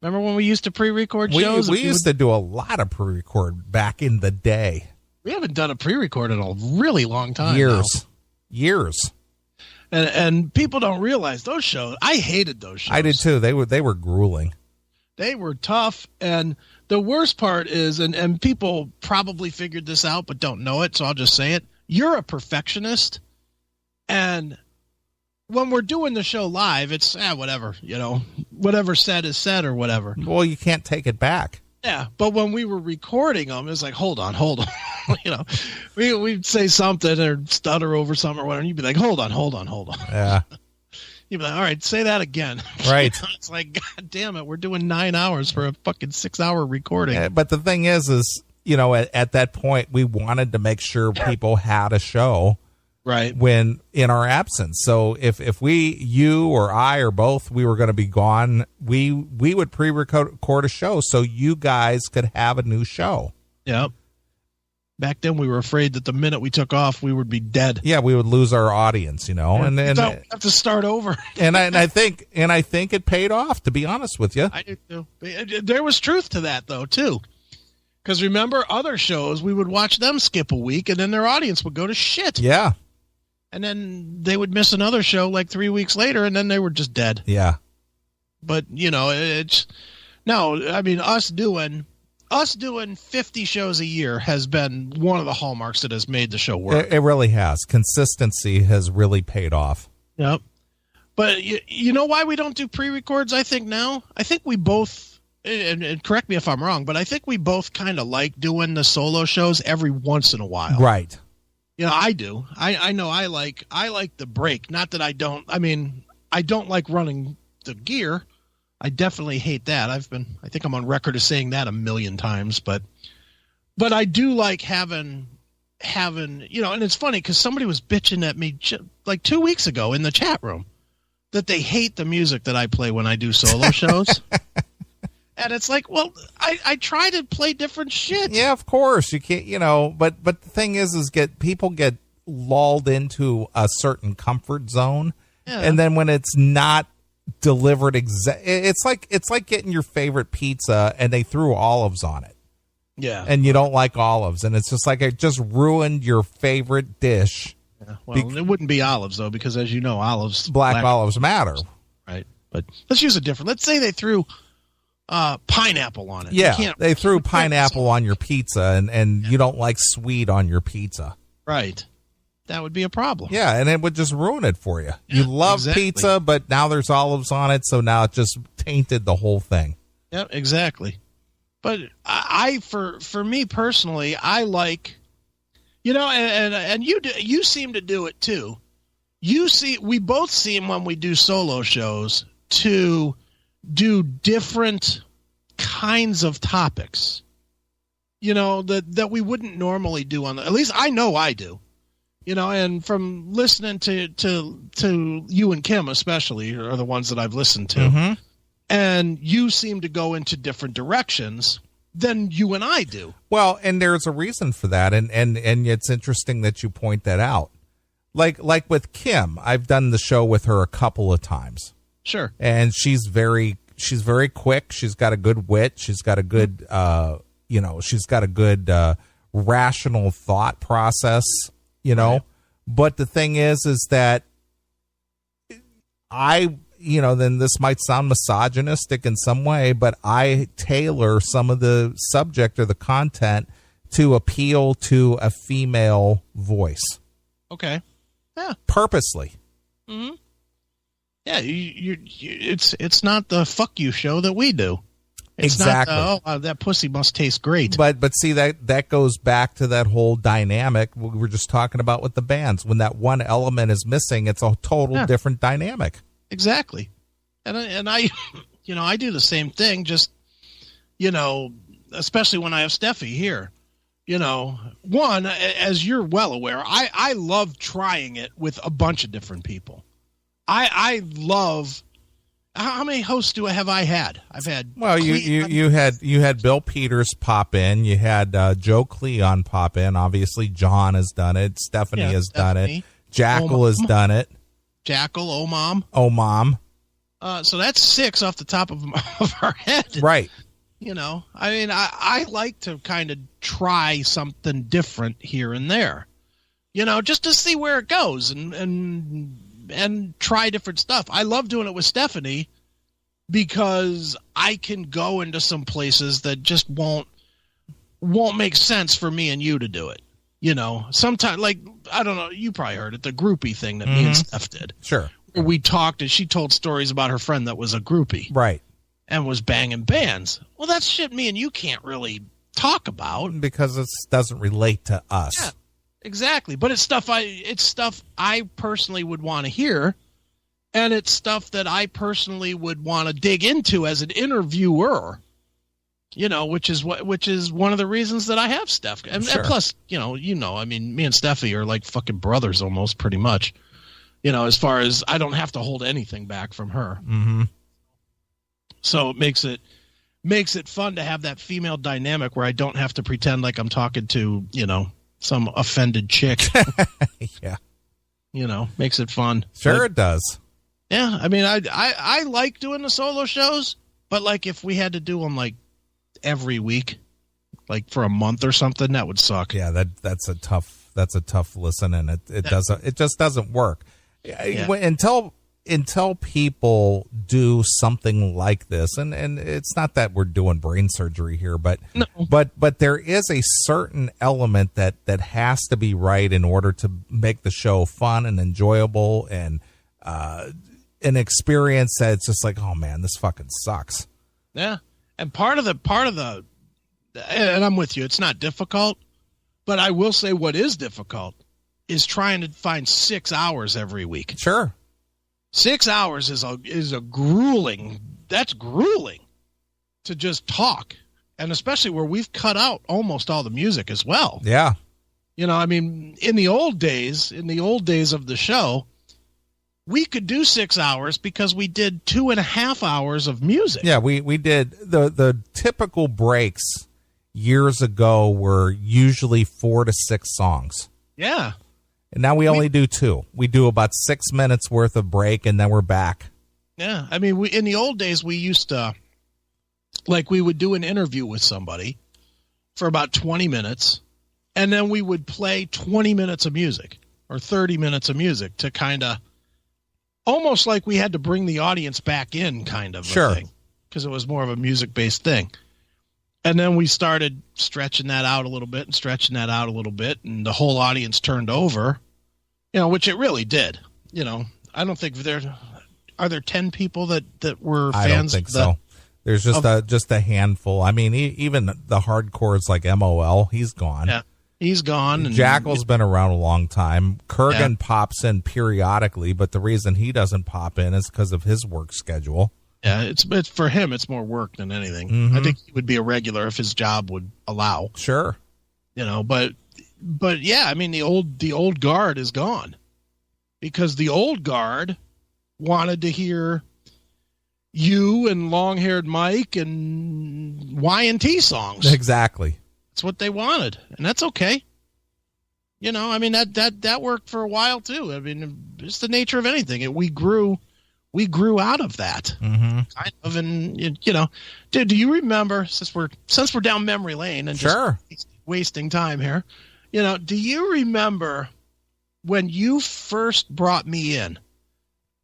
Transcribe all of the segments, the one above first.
Remember when we used to pre-record shows? We used to do a lot of pre-record back in the day. We haven't done a pre-record in a really long time. Years. And people don't realize those shows. I hated those shows. I did too. They were grueling. They were tough. And the worst part is, and people probably figured this out but don't know it, so I'll just say it. You're a perfectionist. And when we're doing the show live, it's whatever, whatever said is said or whatever. Well, you can't take it back. Yeah, but when we were recording them, it's like, hold on. We'd say something or stutter over something or whatever, and you'd be like, hold on. Yeah. You'd be like, all right, say that again. Right. It's like, God damn it, we're doing 9 hours for a fucking 6-hour recording. Yeah, but the thing is, at that point, we wanted to make sure people had a show. Right. When in our absence. So if you or I or both, we were going to be gone, we would pre-record a show so you guys could have a new show. Yep. Back then we were afraid that the minute we took off, we would be dead. Yeah, we would lose our audience, Yeah, and have to start over. and I think it paid off, to be honest with you. I do too. There was truth to that though too. Because remember other shows, we would watch them skip a week and then their audience would go to shit. Yeah. And then they would miss another show like 3 weeks later, and then they were just dead. Yeah. But, us doing 50 shows a year has been one of the hallmarks that has made the show work. It really has. Consistency has really paid off. Yep. But you know why we don't do pre-records, I think, now? I think we both, and correct me if I'm wrong, but I think we both kind of like doing the solo shows every once in a while. Right. I do. I know I like the break. Not that I don't. I mean, I don't like running the gear. I definitely hate that. I think I'm on record as saying that a million times, but I do like having, and it's funny because somebody was bitching at me like 2 weeks ago in the chat room that they hate the music that I play when I do solo shows. And it's like, well, I try to play different shit. Yeah, of course. You can't, but the thing is people get lulled into a certain comfort zone. Yeah. And then when it's not delivered it's like getting your favorite pizza and they threw olives on it. Yeah. And you don't like olives. And it's just like, it just ruined your favorite dish. Yeah. Well, it wouldn't be olives, though, because as you know, black olives matter. Right. But let's use a different. Let's say they threw pineapple on it. Yeah, they threw pineapple on your pizza, and you don't like sweet on your pizza. Right. That would be a problem. Yeah, and it would just ruin it for you. Yeah, you love pizza, but now there's olives on it, so now it just tainted the whole thing. Yeah, exactly. But for me personally, I like, and you seem to do it too. We both seem when we do solo shows to do different kinds of topics, that we wouldn't normally do at least I know I do, and from listening to you and Kim especially are the ones that I've listened to. Mm-hmm. And you seem to go into different directions than you and I do. Well, and there's a reason for that. And it's interesting that you point that out. Like with Kim, I've done the show with her a couple of times. Sure. And she's very quick. She's got a good wit. She's got a good, she's got a good rational thought process, Right. But the thing is that then this might sound misogynistic in some way, but I tailor some of the subject or the content to appeal to a female voice. Okay. Yeah. Purposely. Mm-hmm. Yeah, it's not the fuck you show that we do. It's exactly. Not that pussy must taste great. But see, that goes back to that whole dynamic we were just talking about with the bands. When that one element is missing, it's a total different dynamic. Exactly. And I I do the same thing, just, especially when I have Steffi here. One, as you're well aware, I love trying it with a bunch of different people. I love. How many hosts have I had? I've had. Well, you had Bill Peters pop in. You had Joe Cleon pop in. Obviously, John has done it. Stephanie has done it. Jackal has done it. Jackal, Oh Mom. Oh Mom. So that's 6 off the top of our head. Right. You know, I mean, I like to kind of try something different here and there, you know, just to see where it goes and try different stuff. I love doing it with Stephanie because I can go into some places that just won't make sense for me and you to do it. You know, sometimes, like, I don't know, you probably heard it, the groupie thing that me and Steph did. Sure. Where we talked and she told stories about her friend that was a groupie. Right. And was banging bands. Well, that's shit me and you can't really talk about because it doesn't relate to us. Yeah, exactly. But it's stuff I personally would want to hear, and it's stuff that I personally would want to dig into as an interviewer. You know, which is one of the reasons that I have Steph. And plus, you know, I mean, me and Steffi are like fucking brothers almost, pretty much. You know, as far as I don't have to hold anything back from her. Mm-hmm. So it makes it fun to have that female dynamic where I don't have to pretend like I'm talking to, you know, some offended chick. Yeah. You know, makes it fun. Sure, it does. Yeah, I mean, I like doing the solo shows, but like if we had to do them like every week, like for a month or something, that would suck. Yeah, that's a tough listen, and it just doesn't work. Yeah. Until people do something like this, and it's not that we're doing brain surgery here, but no. but there is a certain element that has to be right in order to make the show fun and enjoyable and an experience that's just like, oh man, this fucking sucks. Yeah, and part of the, and I'm with you, it's not difficult, but I will say what is difficult is trying to find 6 hours every week. Sure. 6 hours is a grueling. That's grueling to just talk, and especially where we've cut out almost all the music as well. Yeah, you know, I mean, in the old days of the show, we could do 6 hours because we did 2.5 hours of music. Yeah, we did the typical breaks years ago were usually 4 to 6 songs. Yeah. And now we only do 2. We do about 6 minutes worth of break, and then we're back. Yeah, I mean, in the old days, we used to, like, we would do an interview with somebody for about 20 minutes, and then we would play 20 minutes of music or 30 minutes of music to kind of, almost like we had to bring the audience back in kind of a thing, because it was more of a music-based thing. And then we started stretching that out a little bit and stretching that out a little bit, and the whole audience turned over, you know, which it really did. You know, I don't think are there 10 people that were fans? I don't think so. There's just a handful. I mean, even the hardcores like MOL, he's gone. Yeah, he's gone. And Jackal's been around a long time. Kurgan pops in periodically, but the reason he doesn't pop in is because of his work schedule. Yeah, it's for him. It's more work than anything. Mm-hmm. I think he would be a regular if his job would allow. Sure, you know, but yeah, I mean the old guard is gone because the old guard wanted to hear you and long-haired Mike and Y&T songs. Exactly, that's what they wanted, and that's okay. You know, I mean that worked for a while too. I mean, it's the nature of anything. We grew out of that, kind of, and you know, dude, do you remember? Since we're down memory lane and just wasting time here, you know, do you remember when you first brought me in?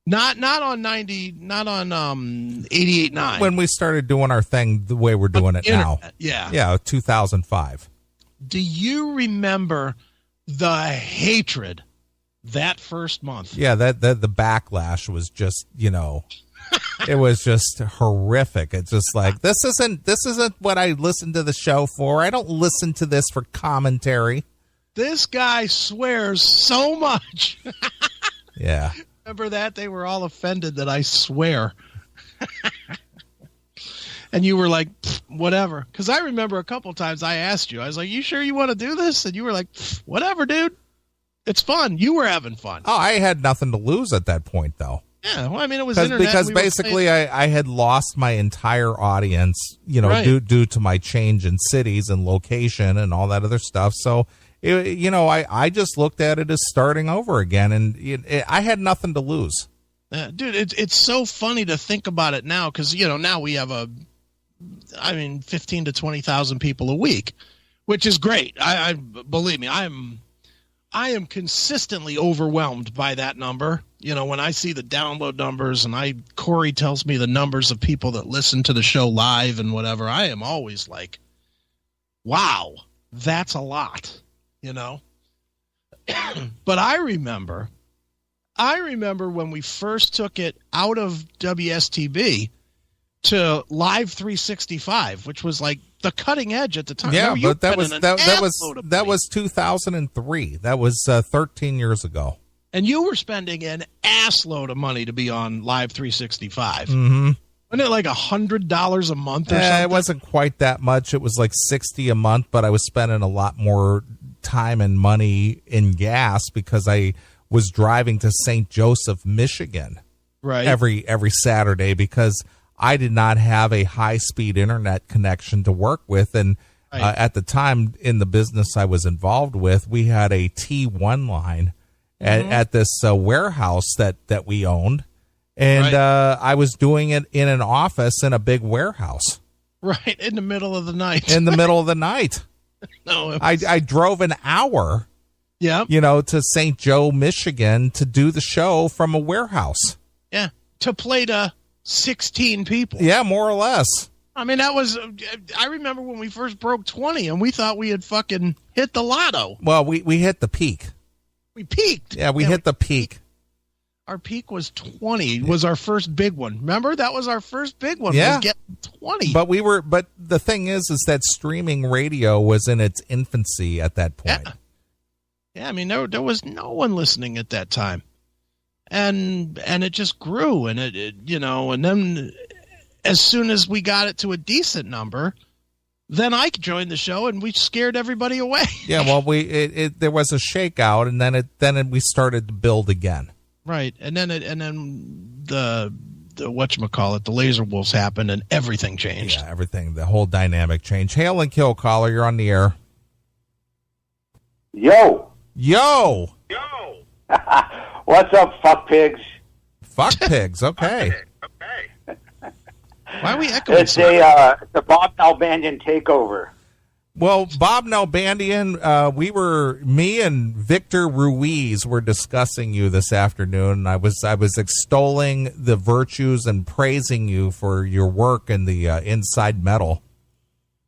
Not on 88.9. When we started doing our thing the way we're doing it now, yeah, 2005. Do you remember the hatred? That first month. Yeah, the backlash was just, you know, it was just horrific. It's just like, this isn't what I listened to the show for. I don't listen to this for commentary. This guy swears so much. Yeah. Remember that? They were all offended that I swear. And you were like, whatever. Because I remember a couple times I asked you, I was like, you sure you want to do this? And you were like, whatever, dude. It's fun. You were having fun. Oh, I had nothing to lose at that point, though. Yeah, well, I mean, it was internet. Because basically I had lost my entire audience, you know, due to my change in cities and location and all that other stuff. So, you know, I just looked at it as starting over again, and I had nothing to lose. Dude, it's so funny to think about it now because, now we have 15 to 20,000 people a week, which is great. I believe me, I am consistently overwhelmed by that number. When I see the download numbers and Corey tells me the numbers of people that listen to the show live and whatever, I am always like, wow, that's a lot, But I remember when we first took it out of WSTB to Live 365, which was like the cutting edge at the time. Yeah, but that was 2003. That was 13 years ago. And you were spending an ass load of money to be on Live 365. Mm-hmm. Wasn't it like $100 a month or something? It wasn't quite that much. It was like $60 a month, but I was spending a lot more time and money in gas because I was driving to St. Joseph, Michigan, right, every Saturday because I did not have a high-speed internet connection to work with, and right. At the time in the business I was involved with, we had a T1 line at this warehouse that we owned, and right. I was doing it in an office in a big warehouse. Right, in the middle of the night. In the middle of the night. No, I drove an hour, to St. Joe, Michigan to do the show from a warehouse. Yeah, to play to 16 people. Yeah, more or less. I mean, I remember when we first broke 20 and we thought we had fucking hit the lotto. Well, we hit the peak. We peaked. Yeah, we hit the peak. Our peak was 20, was our first big one. Remember? That was our first big one. Yeah. Was getting 20. But the thing is that streaming radio was in its infancy at that point. Yeah, I mean, there was no one listening at that time. And it just grew, and and then as soon as we got it to a decent number, then I joined the show, and we scared everybody away. Yeah, well, there was a shakeout, and then we started to build again. Right, and then the whatchamacallit, the Laser Wolves happened, and everything changed. Yeah, everything, the whole dynamic changed. Hail and kill, caller, you're on the air. Yo. What's up, fuck pigs? Fuck pigs, okay. Why are we echoing? It's the Bob Nalbandian takeover. Well, Bob Nalbandian, me and Victor Ruiz were discussing you this afternoon. I was extolling the virtues and praising you for your work in the Inside Metal.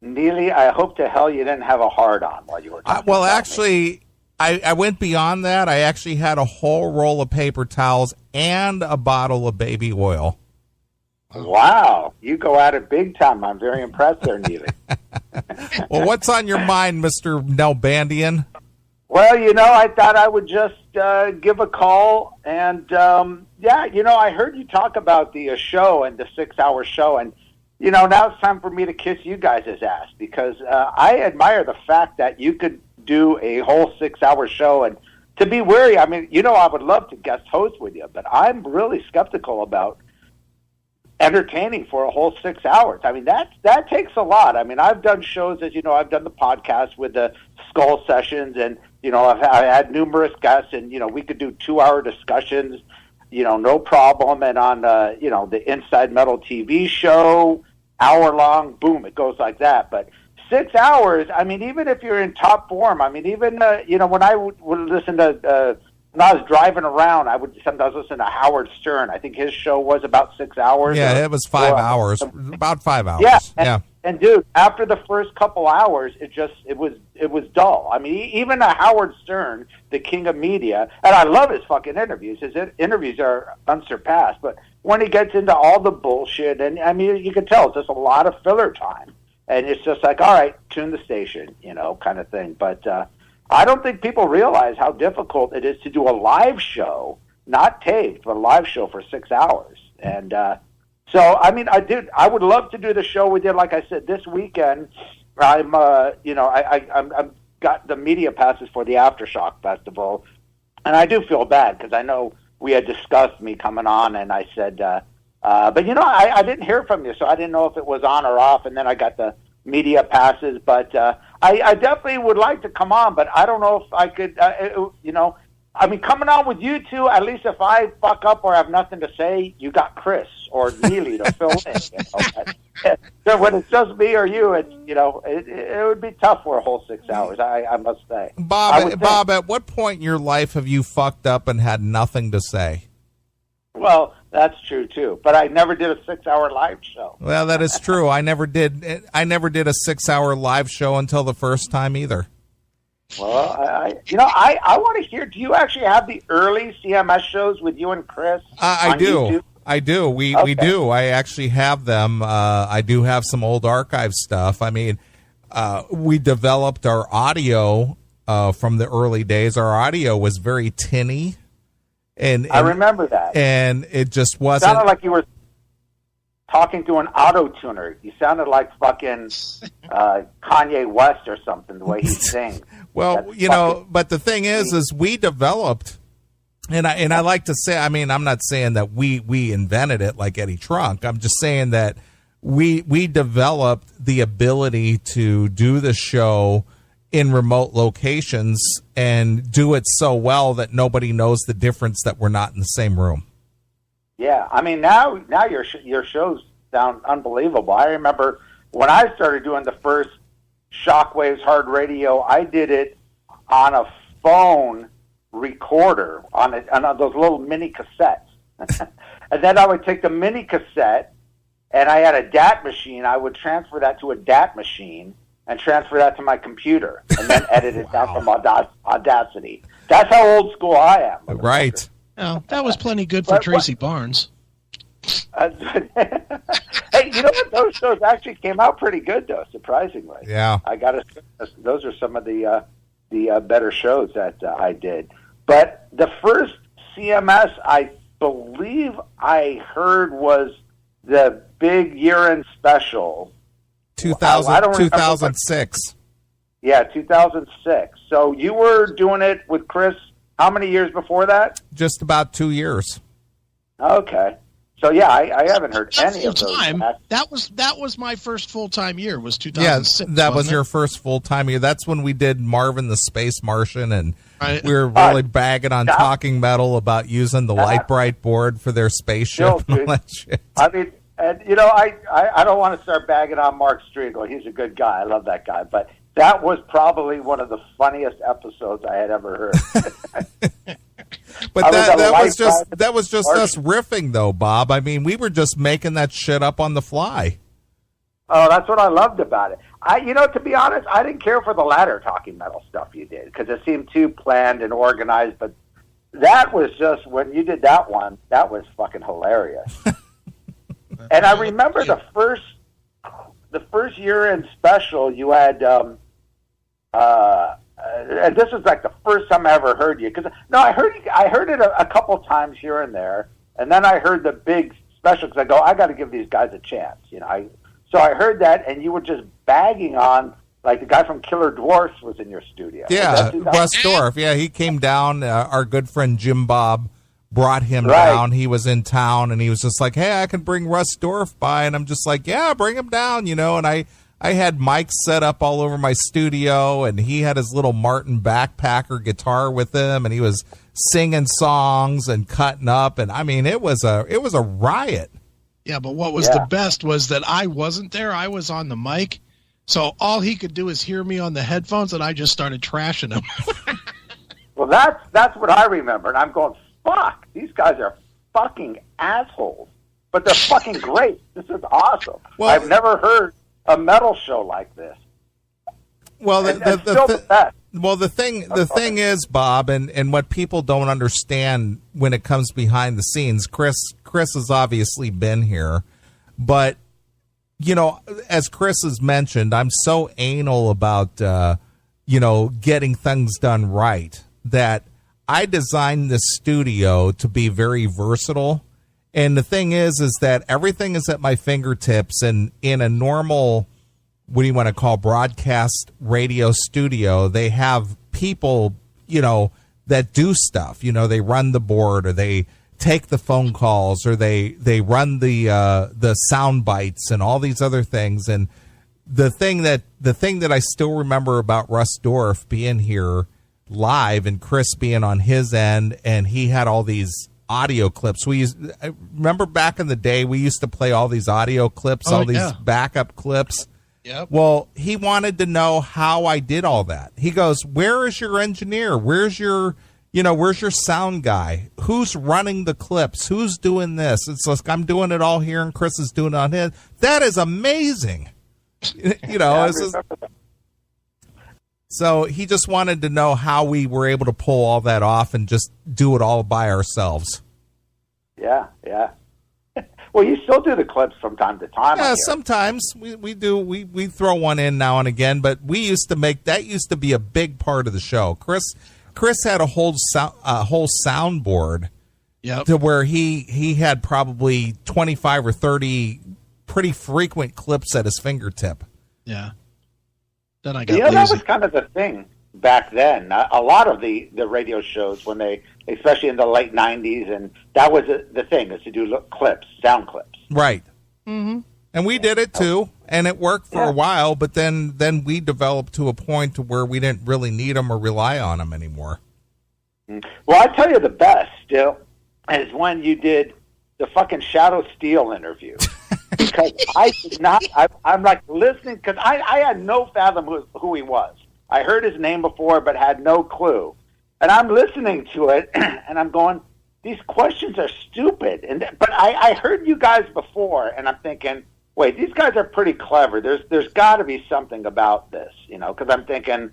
Neeley, I hope to hell you didn't have a hard-on while you were talking about actually, I went beyond that. I actually had a whole roll of paper towels and a bottle of baby oil. Wow, you go at it big time. I'm very impressed there, Neeley. Well, what's on your mind, Mr. Nalbandian? Well, I thought I would just give a call. And, I heard you talk about the show and the 6-hour show. And, now it's time for me to kiss you guys' ass because I admire the fact that you could do a whole 6-hour show. And to be wary, I mean, I would love to guest host with you, but I'm really skeptical about entertaining for a whole 6 hours. I mean, that takes a lot. I mean, I've done shows, as you know, I've done the podcast with the Skull Sessions, and, I've had numerous guests, and, we could do 2-hour discussions, no problem. And on, the Inside Metal TV show, hour-long, boom, it goes like that. But 6 hours, I mean, even if you're in top form, I mean, even, when I would listen to when I was driving around, I would sometimes listen to Howard Stern. I think his show was about 6 hours. Yeah, it was 5 hours, about 5 hours. Yeah, and dude, after the first couple hours, it was dull. I mean, even a Howard Stern, the king of media, and I love his fucking interviews. His interviews are unsurpassed. But when he gets into all the bullshit, and I mean, you can tell it's just a lot of filler time, and it's just like, all right, tune the station, kind of thing. But I don't think people realize how difficult it is to do a live show, not taped, but a live show for 6 hours. And so, I mean, I would love to do the show with you. Like I said, this weekend, I'm got the media passes for the Aftershock Festival, and I do feel bad because I know we had discussed me coming on, and I said, but I didn't hear from you, so I didn't know if it was on or off. And then I got the media passes, but I definitely would like to come on, but I don't know if I could, I mean, coming on with you two, at least if I fuck up or have nothing to say, you got Chris or Neeley to fill in. So when it's just me or you, it's, it would be tough for a whole 6 hours, I must say. Bob, at what point in your life have you fucked up and had nothing to say? Well, that's true too, but I never did a 6 hour live show. Well, that is true. I never did a 6 hour live show until the first time either. Well, I want to hear. Do you actually have the early CMS shows with you and Chris? I do. YouTube? I do. We do. I actually have them. I do have some old archive stuff. I mean, we developed our audio from the early days. Our audio was very tinny, and I remember that. And it just wasn't. It sounded like you were talking to an auto tuner. You sounded like fucking Kanye West or something, the way he sings. Well, but the thing is we developed, and I like to say, I mean, I'm not saying that we invented it like Eddie Trunk. I'm just saying that we developed the ability to do the show in remote locations and do it so well that nobody knows the difference that we're not in the same room. Yeah, I mean, now your shows sound unbelievable. I remember when I started doing the first Shockwaves Hard Radio, I did it on a phone recorder on those little mini cassettes. And then I would take the mini cassette, and I had a DAT machine. I would transfer that to a DAT machine and transfer that to my computer, and then edit it down from Audacity. That's how old school I am. Right. Oh, that was plenty good for Tracy Barnes. Hey, you know what? Those shows actually came out pretty good, though, surprisingly. Yeah. I got to. Those are some of the better shows that I did. But the first CMS, I believe I heard, was the big year-end special. 2006. Yeah, 2006. So you were doing it with Chris how many years before that? Just about 2 years. Okay. So yeah, I haven't heard any of those. That was my first full-time year, was 2006. Yeah, that was your first full-time year. That's when we did Marvin the Space Martian, and we were really bagging on Talking Metal about using the Light Bright board for their spaceship and all that shit. I mean, and I don't want to start bagging on Mark Striegel. He's a good guy. I love that guy. But that was probably one of the funniest episodes I had ever heard. But that was just us riffing, though, Bob. I mean, we were just making that shit up on the fly. Oh, that's what I loved about it. To be honest, I didn't care for the latter Talking Metal stuff you did because it seemed too planned and organized. But that was just, when you did that one, that was fucking hilarious. And I remember the first year-end special you had. And this is like the first time I ever heard you. I heard it a couple times here and there, and then I heard the big special because I got to give these guys a chance. So I heard that, and you were just bagging on, like, the guy from Killer Dwarfs was in your studio. Yeah, Russ Dorff. Yeah, he came down. Our good friend Jim Bob brought him down. He was in town, and he was just like, "Hey, I can bring Russ Dorff by," and I'm just like, "Yeah, bring him down," And I had mics set up all over my studio, and he had his little Martin backpacker guitar with him, and he was singing songs and cutting up, and I mean, it was a riot. Yeah, but what was the best was that I wasn't there. I was on the mic, so all he could do is hear me on the headphones, and I just started trashing him. Well, that's what I remember, and I'm going, fuck, these guys are fucking assholes, but they're fucking great. This is awesome. Well, I've never heard a metal show like this. Well, the thing is, Bob, and what people don't understand when it comes behind the scenes, Chris has obviously been here, but as Chris has mentioned, I'm so anal about getting things done right that I designed this studio to be very versatile. And the thing is that everything is at my fingertips, and in a normal, what do you want to call, broadcast radio studio, they have people, that do stuff. They run the board, or they take the phone calls, or they run the sound bites and all these other things. And the thing that I still remember about Russ Dorff being here live and Chris being on his end, and he had all these audio clips. I remember back in the day, we used to play all these audio clips, these backup clips. Yep. Well, he wanted to know how I did all that. He goes, "Where is your engineer? Where's your sound guy? Who's running the clips? Who's doing this?" It's like, I'm doing it all here and Chris is doing it on his. That is amazing. So he just wanted to know how we were able to pull all that off and just do it all by ourselves. Yeah. Well, you still do the clips from time to time. Yeah, sometimes we do. We throw one in now and again, but we used to that used to be a big part of the show. Chris had a whole soundboard, to where he had probably 25 or 30 pretty frequent clips at his fingertip. Yeah. Then I got lazy. That was kind of the thing back then. A lot of the radio shows, when they, especially in the late 90s, and that was the thing, is to do clips, sound clips. Right. Mm-hmm. And we did it too, and it worked for a while, but then we developed to a point to where we didn't really need them or rely on them anymore. Well, I tell you the best still is when you did the fucking Shadow Steel interview. Because I did not, I'm like listening, because I had no fathom who he was. I heard his name before, but had no clue. And I'm listening to it, and I'm going, these questions are stupid. But I heard you guys before, and I'm thinking, wait, these guys are pretty clever. There's got to be something about this, because I'm thinking,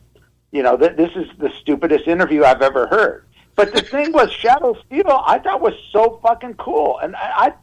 this is the stupidest interview I've ever heard. But the thing was, Shadow Steel, I thought was so fucking cool. And I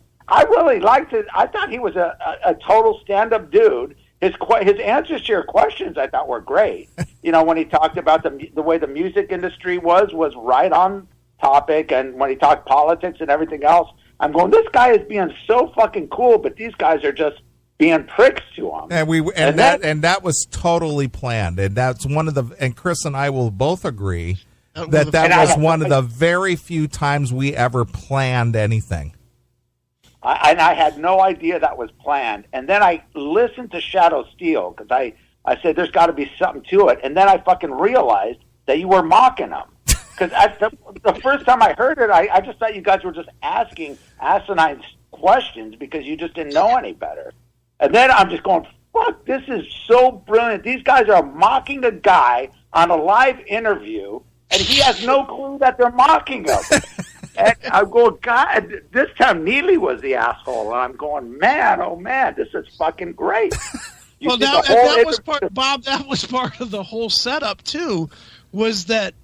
really liked it. I thought he was a total stand-up dude. His answers to your questions, I thought, were great. When he talked about the way the music industry was right on topic, and when he talked politics and everything else, I'm going, this guy is being so fucking cool, but these guys are just being pricks to him. And that was totally planned, and that's and Chris and I will both agree that was one of the very few times we ever planned anything. I had no idea that was planned. And then I listened to Shadow Steel, because I said there's got to be something to it. And then I fucking realized that you were mocking him. Because the first time I heard it, I just thought you guys were just asking asinine questions because you just didn't know any better. And then I'm just going, fuck, this is so brilliant. These guys are mocking a guy on a live interview, and he has no clue that they're mocking him. And I'm going, God, this time Neeley was the asshole. And I'm going, man, oh man, this is fucking great. Well, that was part, Bob, that was part of the whole setup too, was that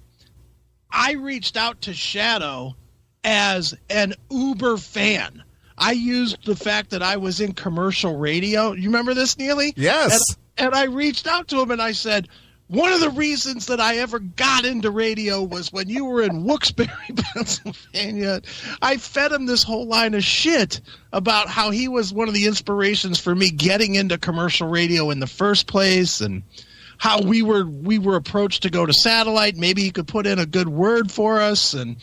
I reached out to Shadow as an Uber fan. I used the fact that I was in commercial radio. You remember this, Neeley? Yes. And I reached out to him and I said, one of the reasons that I ever got into radio was when you were in Wilkes-Barre, Pennsylvania. I fed him this whole line of shit about how he was one of the inspirations for me getting into commercial radio in the first place, and how we were approached to go to satellite. Maybe he could put in a good word for us. And,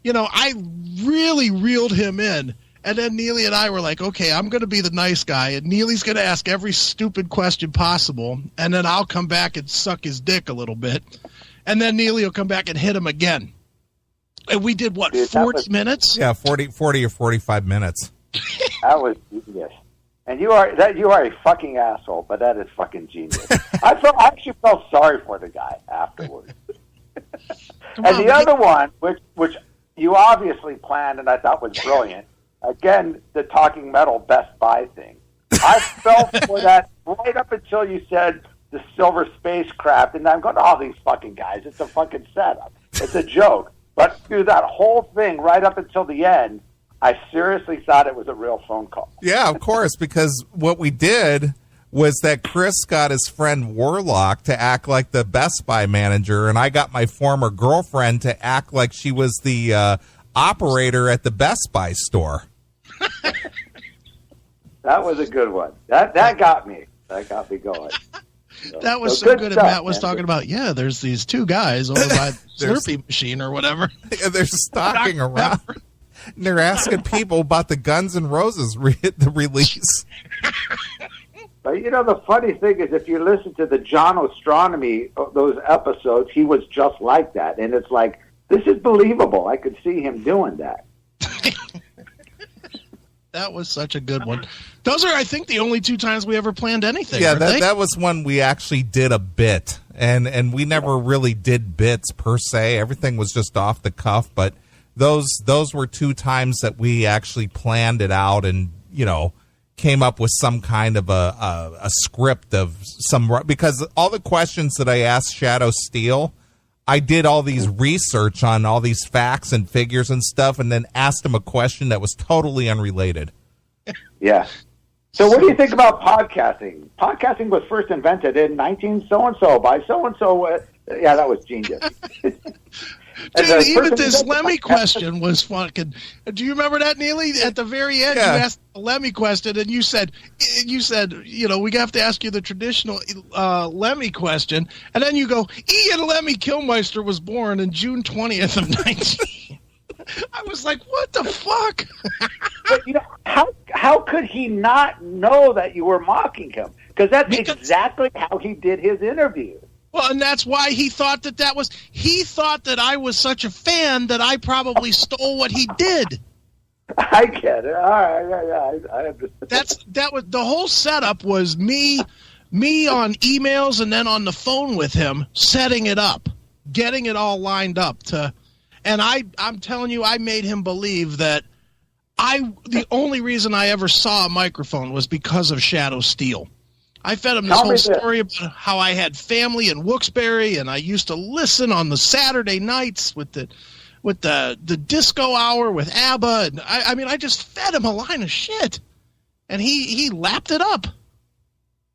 I really reeled him in. And then Neeley and I were like, okay, I'm going to be the nice guy, and Neely's going to ask every stupid question possible, and then I'll come back and suck his dick a little bit. And then Neeley will come back and hit him again. And we did, 40 minutes? Yeah, 40 or 45 minutes. That was genius. And you are a fucking asshole, but that is fucking genius. I actually felt sorry for the guy afterwards. The other one, which you obviously planned and I thought was brilliant, again, the Talking Metal Best Buy thing. I fell for that right up until you said the silver spacecraft, and I'm going, oh, these fucking guys, it's a fucking setup. It's a joke. But through that whole thing, right up until the end, I seriously thought it was a real phone call. Yeah, of course, because what we did was that Chris got his friend Warlock to act like the Best Buy manager, and I got my former girlfriend to act like she was the operator at the Best Buy store. That was a good one. That got me. That got me going. That was so good. Stuff, and Matt was talking about, there's these two guys over by the Slurpee machine or whatever. Yeah, they're stalking around. And they're asking people about the Guns N' Roses the release. But, the funny thing is, if you listen to the John Astronomy, those episodes, he was just like that. And it's like, this is believable. I could see him doing that. That was such a good one. Those are, I think, the only 2 times we ever planned anything. Yeah, that was when we actually did a bit. And we never really did bits per se. Everything was just off the cuff. But those were 2 times that we actually planned it out and, came up with some kind of a script of some, because all the questions that I asked Shadow Steel, I did all these research on all these facts and figures and stuff, and then asked him a question that was totally unrelated. Yeah. So what do you think about podcasting? Podcasting was first invented in 19 so-and-so by so-and-so. Yeah, that was genius. Dude, even this Lemmy question was fucking. Do you remember that, Neeley? At the very end, yeah. You asked the Lemmy question, and you said, we have to ask you the traditional Lemmy question, and then you go, Ian Lemmy Kilmeister was born on June 20th of 19. I was like, what the fuck? But how could he not know that you were mocking him? Because that's exactly how he did his interview. Well, and that's why he thought he thought that I was such a fan that I probably stole what he did. I get it. All right, I understand. That was the whole setup was me on emails and then on the phone with him, setting it up, getting it all lined up and I'm telling you, I made him believe that the only reason I ever saw a microphone was because of Shadow Steel. I fed him this whole story about how I had family in Wilkes-Barre, and I used to listen on the Saturday nights with the disco hour with ABBA. And I just fed him a line of shit, and he lapped it up.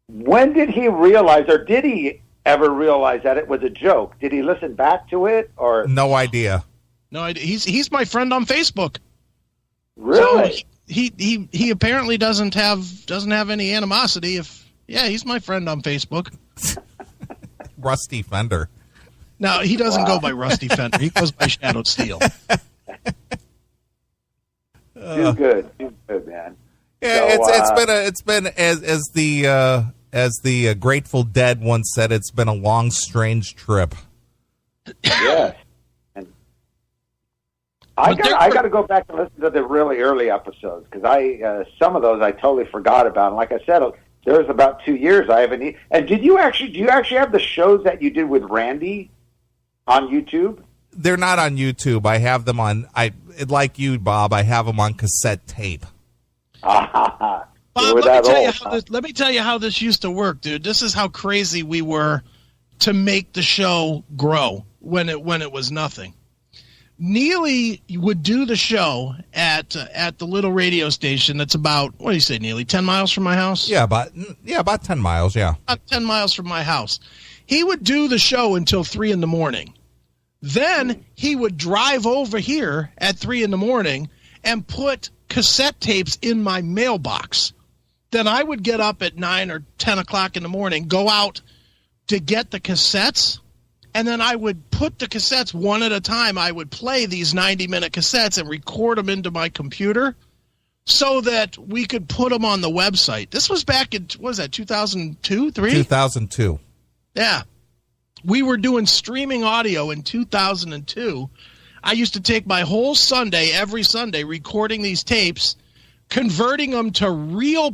When did he realize, or did he ever realize that it was a joke? Did he listen back to it, or no idea? No idea. He's my friend on Facebook. Really? So he apparently doesn't have any animosity. Yeah, he's my friend on Facebook. Rusty Fender. No, he doesn't go by Rusty Fender. He goes by Shadow Steel. Too good, man. Yeah, so, it's been as the Grateful Dead once said, it's been a long, strange trip. Yes. And I got to go back and listen to the really early episodes, because some of those I totally forgot about. And like I said, there was about 2 years I haven't. And do you actually have the shows that you did with Randy on YouTube? They're not on YouTube. I have them on. Like you, Bob. I have them on cassette tape. Bob, let me tell you how this used to work, dude. This is how crazy we were to make the show grow when it was nothing. Neeley would do the show at the little radio station that's about, what do you say, Neeley, 10 miles from my house? Yeah, about 10 miles, yeah. About 10 miles from my house. He would do the show until 3 in the morning. Then he would drive over here at 3 in the morning and put cassette tapes in my mailbox. Then I would get up at 9 or 10 o'clock in the morning, go out to get the cassettes, and then I would put the cassettes one at a time. I would play these 90-minute cassettes and record them into my computer so that we could put them on the website. This was back in, what was that, 2002, 3? 2002. Yeah. We were doing streaming audio in 2002. I used to take my whole Sunday, every Sunday, recording these tapes, converting them to real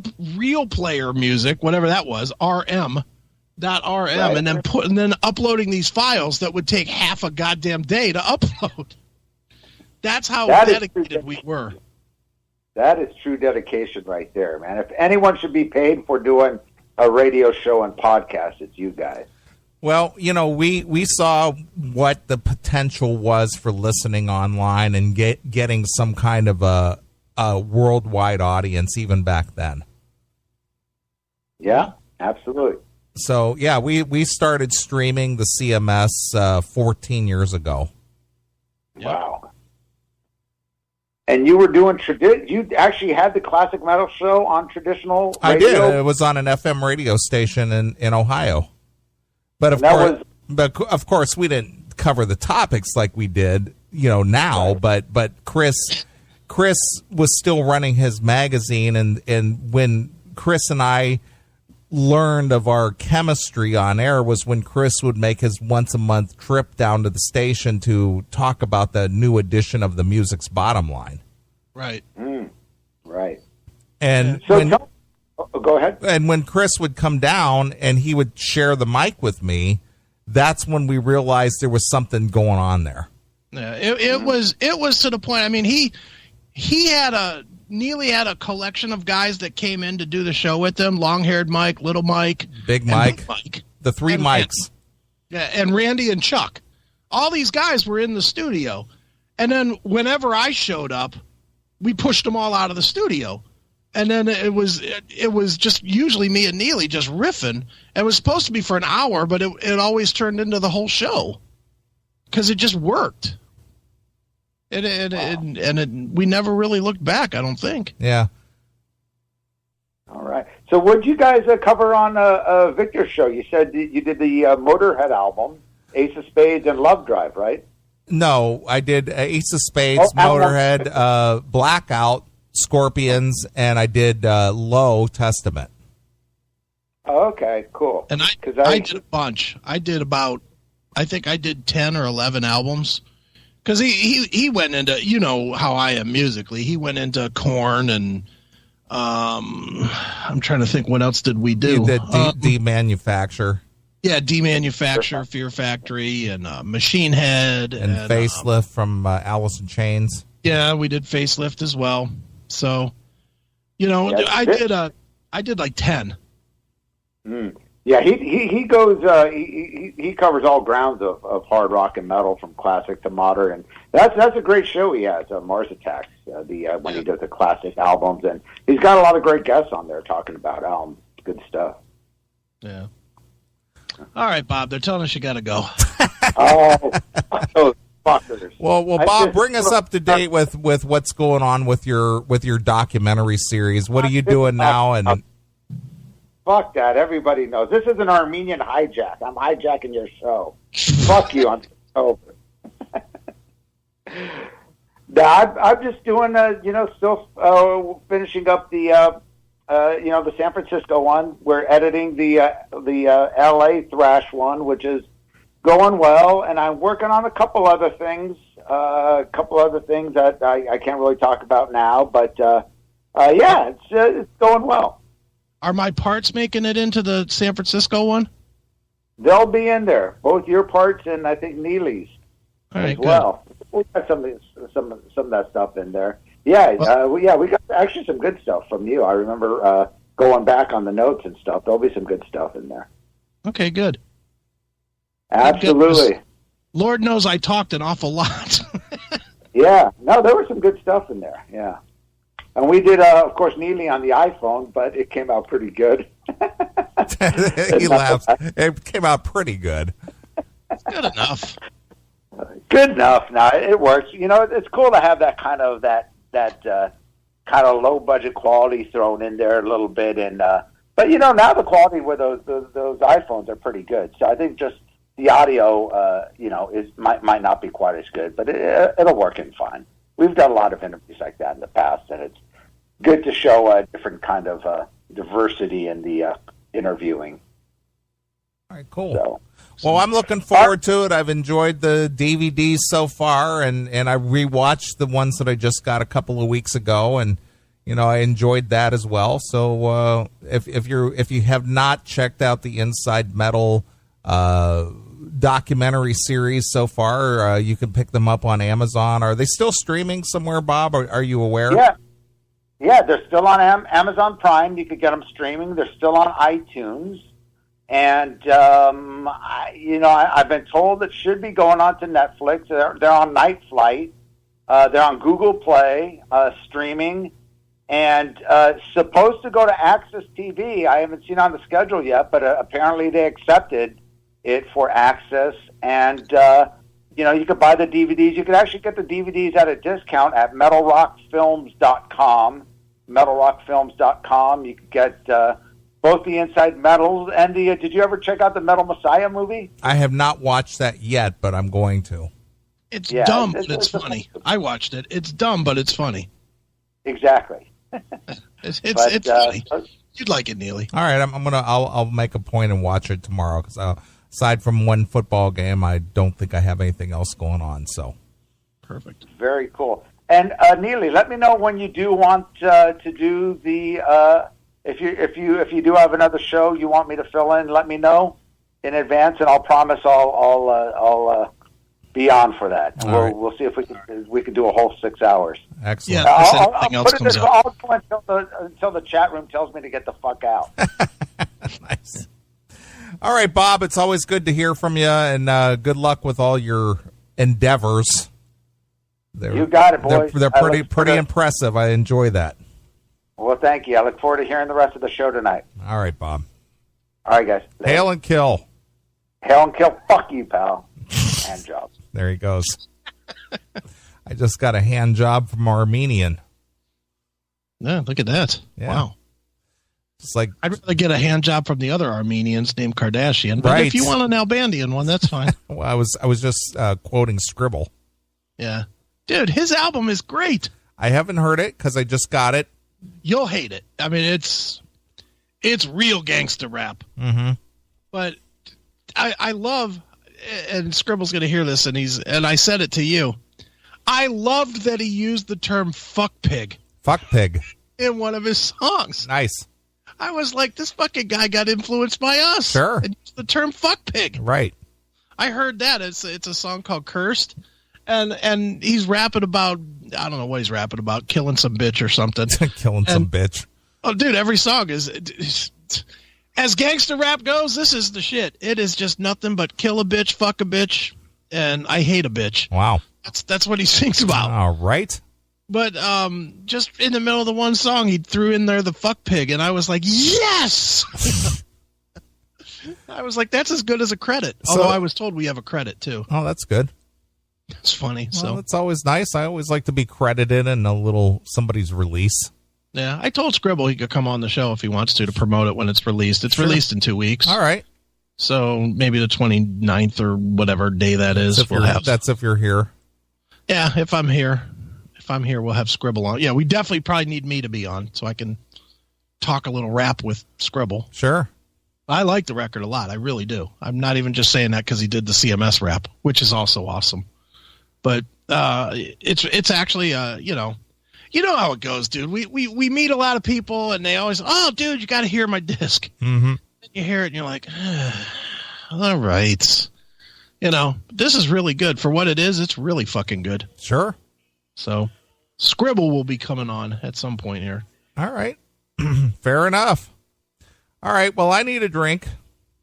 player music, whatever that was, RM. Right. And then uploading these files that would take half a goddamn day to upload. That's how dedicated we were. That is true dedication right there, man. If anyone should be paid for doing a radio show and podcast, it's you guys. Well, we saw what the potential was for listening online and getting some kind of a worldwide audience even back then. Yeah, absolutely. So, yeah, we started streaming the CMS 14 years ago. Wow. And you were doing you actually had the classic metal show on traditional radio? I did. It was on an FM radio station in Ohio. But of course, we didn't cover the topics like we did, now. Right. But Chris was still running his magazine, and when Chris and I learned of our chemistry on air was when Chris would make his once-a-month trip down to the station to talk about the new edition of the Music's Bottom Line. Right. Right. And so go ahead. And when Chris would come down and he would share the mic with me, that's when we realized there was something going on there. Yeah, it was to the point. I mean, Neeley had a collection of guys that came in to do the show with him: long-haired Mike, little Mike, big Mike, the three Mikes. And Randy and Chuck. All these guys were in the studio, and then whenever I showed up, we pushed them all out of the studio. And then it was just usually me and Neeley just riffing. It was supposed to be for an hour, but it always turned into the whole show because it just worked. And we never really looked back, I don't think. Yeah. All right. So what did you guys cover on Victor's show? You said you did the Motorhead album, Ace of Spades, and Love Drive, right? No, I did Ace of Spades, Motorhead, Blackout, Scorpions, and I did Low Testament. Okay, cool. And I did a bunch. I think I did 10 or 11 albums. Because he went into, you know how I am musically. He went into Korn and I'm trying to think what else did we do. You did Demanufacture. Yeah, Demanufacture, Fear Factory, and Machine Head. And Facelift from Alice in Chains. Yeah, we did Facelift as well. So, you know, yeah, I did like 10. Yeah, he goes he covers all grounds of hard rock and metal from classic to modern, and that's a great show he has. Mars Attacks, when he does the classic albums, and he's got a lot of great guests on there talking about albums. Good stuff. Yeah. All right, Bob. They're telling us you got to go. Those fuckers. Well, Bob, bring us up to date with what's going on with your documentary series. What are you doing now? And fuck that. Everybody knows this is an Armenian hijack. I'm hijacking your show. Fuck you. I'm over. No, I'm just doing still finishing up the the San Francisco one. We're editing the LA thrash one, which is going well, and I'm working on a couple other things that I can't really talk about now, but it's going well. Are my parts making it into the San Francisco one? They'll be in there, both your parts and I think Neely's as well. We got some of that stuff in there. Yeah, we got actually some good stuff from you. I remember going back on the notes and stuff. There'll be some good stuff in there. Okay, good. Absolutely. Lord knows I talked an awful lot. Yeah, no, there was some good stuff in there. Yeah. And we did, of course, Neeley on the iPhone, but it came out pretty good. He laughs. It came out pretty good. It's good enough. Good enough. No, it works. You know, it's cool to have that kind of low budget quality thrown in there a little bit. And but now the quality with those iPhones are pretty good. So I think just the audio, might not be quite as good, but it'll work in fine. We've done a lot of interviews like that in the past, and it's good to show a different kind of diversity in the interviewing. All right, cool. Well, I'm looking forward to it. I've enjoyed the DVDs so far, and I rewatched the ones that I just got a couple of weeks ago, and I enjoyed that as well. So if you have not checked out the Inside Metal documentary series so far, you can pick them up on Amazon. Are they still streaming somewhere, Bob? Are you aware? Yeah, they're still on Amazon Prime. You could get them streaming. They're still on iTunes, and I've been told it should be going on to Netflix. They're on Night Flight. They're on Google Play streaming, and supposed to go to Access TV. I haven't seen on the schedule yet, but apparently they accepted it for Access, and you could buy the DVDs. You could actually get the DVDs at a discount at metalrockfilms.com. metalrockfilms.com. You could get both the Inside Metals and the did you ever check out the Metal Messiah movie? I have not watched that yet, but I'm going to. It's dumb, but it's funny. I watched it. It's dumb, but it's funny. Exactly. It's funny. You'd like it, Neely. All right, I'll make a point and watch it tomorrow because aside from one football game, I don't think I have anything else going on. So perfect. Very cool. And Neely, let me know when you do want to do the if you do have another show you want me to fill in. Let me know in advance, and I'll promise I'll be on for that. And we'll see if we can do a whole 6 hours. Excellent. Yeah, I'll go until the chat room tells me to get the fuck out. Nice. All right, Bob. It's always good to hear from you, and good luck with all your endeavors. You got it, boys. They're pretty impressive. I enjoy that. Well, thank you. I look forward to hearing the rest of the show tonight. All right, Bob. All right, guys. Hail and kill. Hail and kill. Fuck you, pal. Hand job. There he goes. I just got a hand job from Armenian. Yeah, look at that. Yeah. Wow. It's like I'd rather get a hand job from the other Armenians named Kardashian. But if you want an Nalbandian one, that's fine. Well, I was just quoting Scribble. Yeah. Dude, his album is great. I haven't heard it because I just got it. You'll hate it. I mean, it's real gangster rap. Mm-hmm. But I love, and Scribble's going to hear this, and I said it to you. I loved that he used the term fuck pig. Fuck pig. In one of his songs. Nice. I was like, this fucking guy got influenced by us. Sure. And used the term fuck pig. Right. I heard that. It's a song called Cursed. And he's rapping about, I don't know what he's rapping about, killing some bitch or something. Killing some bitch. Oh, dude, every song is as gangster rap goes, this is the shit. It is just nothing but kill a bitch, fuck a bitch, and I hate a bitch. Wow. That's what he sings about. All right. But just in the middle of the one song, he threw in there the fuck pig, and I was like, yes! I was like, that's as good as a credit. Although I was told we have a credit, too. Oh, that's good. It's funny. Well, it's always nice. I always like to be credited in a little somebody's release. Yeah, I told Scribble he could come on the show if he wants to promote it when it's released. It's released in 2 weeks. All right. So maybe the 29th or whatever day that is. That's if you're here. Yeah, if I'm here. If I'm here, we'll have Scribble on. Yeah, we definitely probably need me to be on so I can talk a little rap with Scribble. Sure. I like the record a lot. I really do. I'm not even just saying that because he did the CMS rap, which is also awesome. But it's actually you know how it goes, dude. We meet a lot of people and they always, oh, dude, you got to hear my disc. Mm-hmm. You hear it and you're like, all right, this is really good for what it is. It's really fucking good. Sure. So Scribble will be coming on at some point here. All right. Fair enough. All right. Well, I need a drink.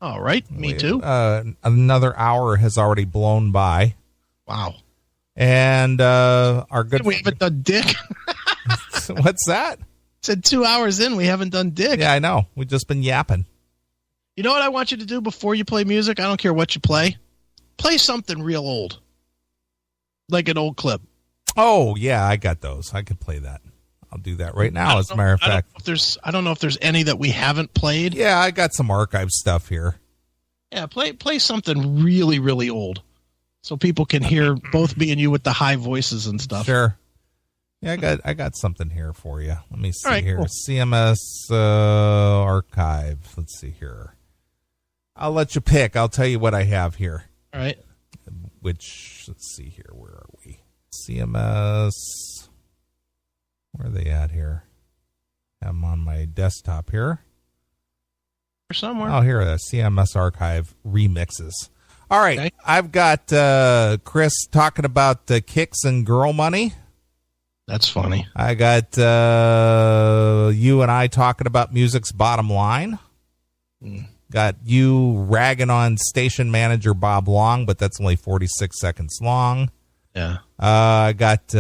All right. Me too. Another hour has already blown by. Wow. And our good. We haven't done dick. What's that? Said 2 hours in, we haven't done dick. Yeah, I know. We've just been yapping. You know what I want you to do before you play music? I don't care what you play. Play something real old. Like an old clip. Oh, yeah, I got those. I could play that. I'll do that right now, as a matter of fact. I don't know if there's any that we haven't played. Yeah, I got some archive stuff here. Yeah, play something really, really old. So people can hear both me and you with the high voices and stuff. Sure. Yeah, I got something here for you. Let me see here. Cool. CMS archive. Let's see here. I'll let you pick. I'll tell you what I have here. All right. Let's see here. Where are we? CMS. Where are they at here? I'm on my desktop here. Somewhere. Oh, here, the CMS archive remixes. All right. Okay. I've got Chris talking about kicks and girl money. That's funny. I got you and I talking about music's bottom line. Got you ragging on station manager Bob Long, but that's only 46 seconds long. Yeah. I got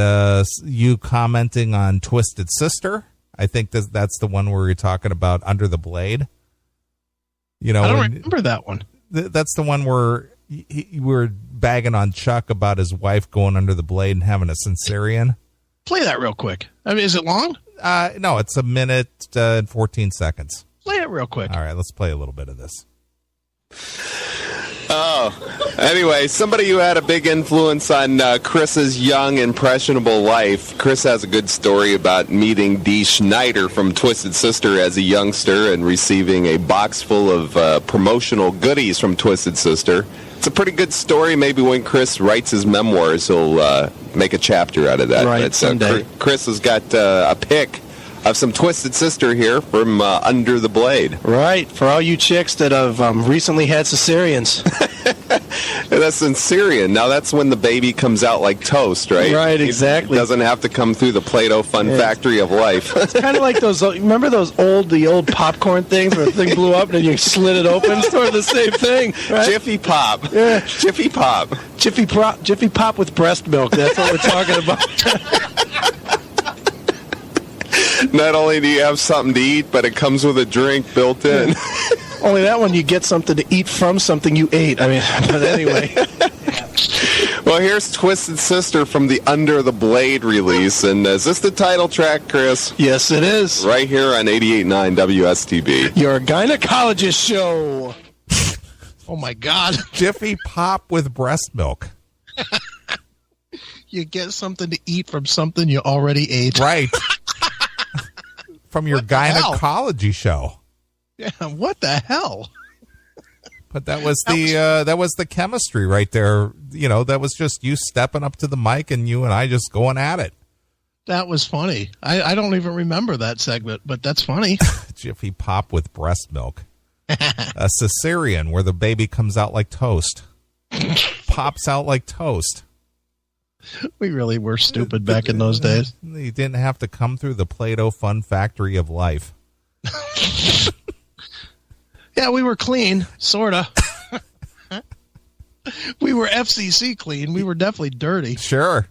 you commenting on Twisted Sister. I think that's the one where you're talking about Under the Blade. I don't remember that one. That's the one where we were bagging on Chuck about his wife going under the blade and having a cesarean. Play that real quick. I mean, is it long? No, it's a minute and 14 seconds. Play it real quick. All right, let's play a little bit of this. Oh, anyway, somebody who had a big influence on Chris's young, impressionable life. Chris has a good story about meeting Dee Schneider from Twisted Sister as a youngster and receiving a box full of promotional goodies from Twisted Sister. It's a pretty good story. Maybe when Chris writes his memoirs, he'll make a chapter out of that. Right, someday. Chris has got a pic of some Twisted Sister here from Under the Blade. Right, for all you chicks that have recently had cesareans. That's in Syrian. Now that's when the baby comes out like toast, right? Right, exactly. It doesn't have to come through the Play-Doh Fun Factory of life. It's kind of like those. Remember the old popcorn things where the thing blew up and then you slid it open? It's sort of the same thing, right? Jiffy Pop. Yeah. Jiffy Pop. Jiffy Pop with breast milk. That's what we're talking about. Not only do you have something to eat, but it comes with a drink built in. Only that one you get something to eat from something you ate. I mean, but anyway. Well, here's Twisted Sister from the Under the Blade release. And is this the title track, Chris? Yes, it is. Right here on 88.9 WSTB. Your gynecologist show. Oh, my God. Jiffy Pop with breast milk. You get something to eat from something you already ate. Right. From your gynecology show. Yeah, what the hell? But that was the chemistry right there. You know, that was just you stepping up to the mic and you and I just going at it. That was funny. I don't even remember that segment, but that's funny. Jiffy Pop with breast milk. A cesarean where the baby comes out like toast. Pops out like toast. We really were stupid back in those days. You didn't have to come through the Play-Doh Fun Factory of life. Yeah, we were clean, sort of. We were FCC clean. We were definitely dirty. Sure.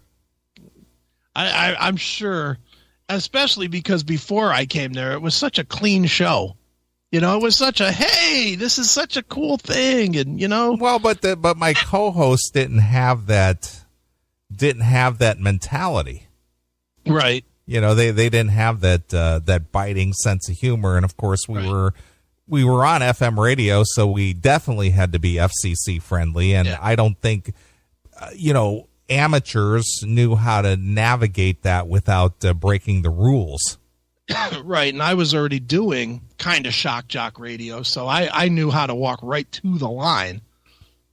I'm sure, especially because before I came there, it was such a clean show. You know, it was such a, hey, this is such a cool thing. And, you know. Well, but my co-host didn't have that mentality. Right. You know, they didn't have that biting sense of humor. And, of course, we were on FM radio, so we definitely had to be FCC friendly. And I don't think, amateurs knew how to navigate that without breaking the rules. Right. And I was already doing kind of shock jock radio, so I knew how to walk right to the line,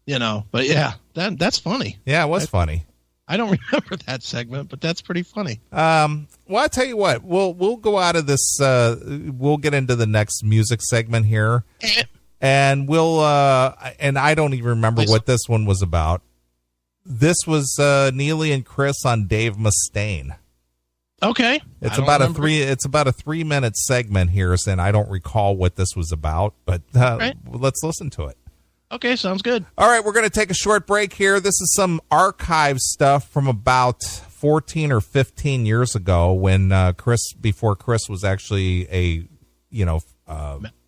you know. But, yeah, that's funny. Yeah, it was funny. I don't remember that segment, but that's pretty funny. Well, I'll tell you what. We'll go out of this. We'll get into the next music segment here, and we'll. And I don't even remember what this one was about. This was Neeley and Chris on Dave Mustaine. Okay, it's about a 3-minute segment here, and I don't recall what this was about, but let's listen to it. Okay, sounds good. All right, we're going to take a short break here. This is some archive stuff from about 14 or 15 years ago when before Chris was actually a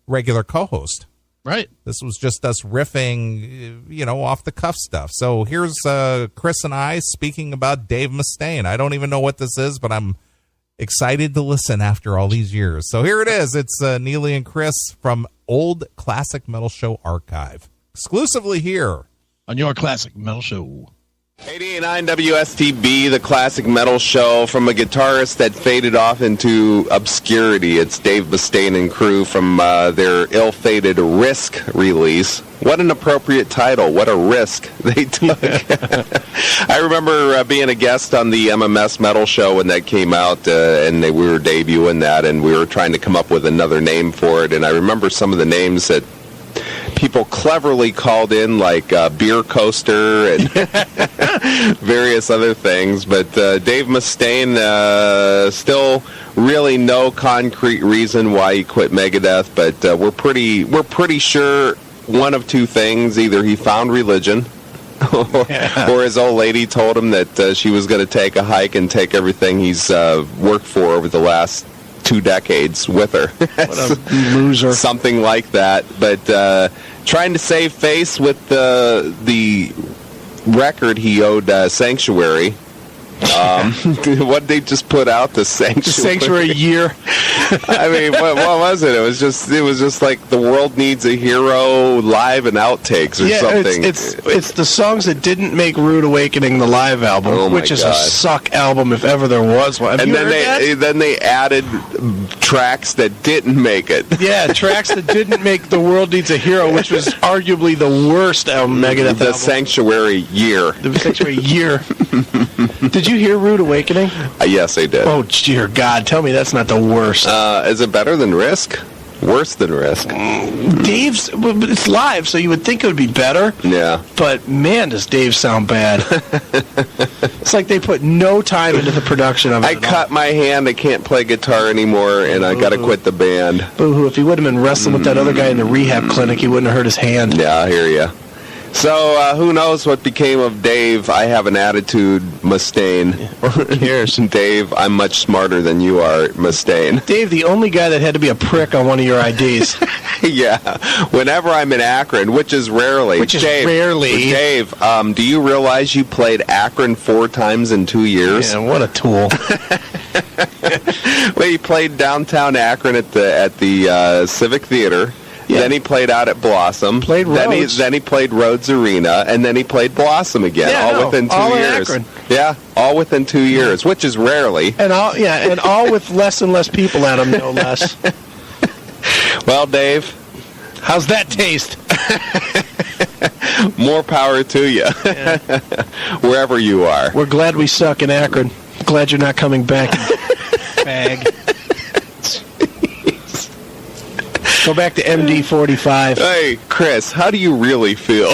regular co-host. Right. This was just us riffing, off the cuff stuff. So here's Chris and I speaking about Dave Mustaine. I don't even know what this is, but I'm excited to listen after all these years. So here it is. It's Neeley and Chris from Old Classic Metal Show Archive. Exclusively here on your Classic Metal Show. 88.9 WSTB, the Classic Metal Show, from a guitarist that faded off into obscurity. It's Dave Mustaine and crew from their ill-fated Risk release. What an appropriate title. What a risk they took. I remember being a guest on the MMS Metal Show when that came out, and we were debuting that, and we were trying to come up with another name for it. And I remember some of the names that people cleverly called in, like Beer Coaster and various other things. But Dave Mustaine, still really no concrete reason why he quit Megadeth. But we're pretty sure one of two things: either he found religion, or his old lady told him that she was going to take a hike and take everything he's worked for over the last 2 decades with her. What a loser. Something like that. But trying to save face with the record he owed Sanctuary, What did they just put out? The Sanctuary. The Sanctuary year. I mean, what was it? It was just like The World Needs a Hero live and outtakes or something. It's the songs that didn't make Rude Awakening the live album, which is a suck album if ever there was one. And then they added tracks that didn't make it. Yeah, tracks that didn't make The World Needs a Hero, which was arguably the worst Megadeth album. The Sanctuary year. The Sanctuary year. Did you hear Rude Awakening? Yes, I did. Oh, dear God. Tell me that's not the worst. Is it better than Risk? Worse than Risk? It's live, so you would think it would be better. Yeah. But, man, does Dave sound bad. It's like they put no time into the production of it. I cut my hand. I can't play guitar anymore, and I got to quit the band. Boo-hoo. If he would have been wrestling with that other guy in the rehab clinic, he wouldn't have hurt his hand. Yeah, I hear you. So, who knows what became of Dave? I have an attitude, Mustaine. Who cares? Dave, I'm much smarter than you are, Mustaine. Dave, the only guy that had to be a prick on one of your IDs. Yeah. Whenever I'm in Akron, which is rarely. Dave, do you realize you played Akron 4 times in 2 years? Yeah, what a tool. Well, he played downtown Akron at the Civic Theater. Yeah. Then he played out at Blossom. Then he played Rhodes Arena, and then he played Blossom again, within 2 years. Akron. Yeah, all within 2 years, which is rarely. And all with less and less people at them, no less. Well, Dave, how's that taste? More power to you, wherever you are. We're glad we suck in Akron. Glad you're not coming back, fag. Go back to MD 45. Hey, Chris, how do you really feel?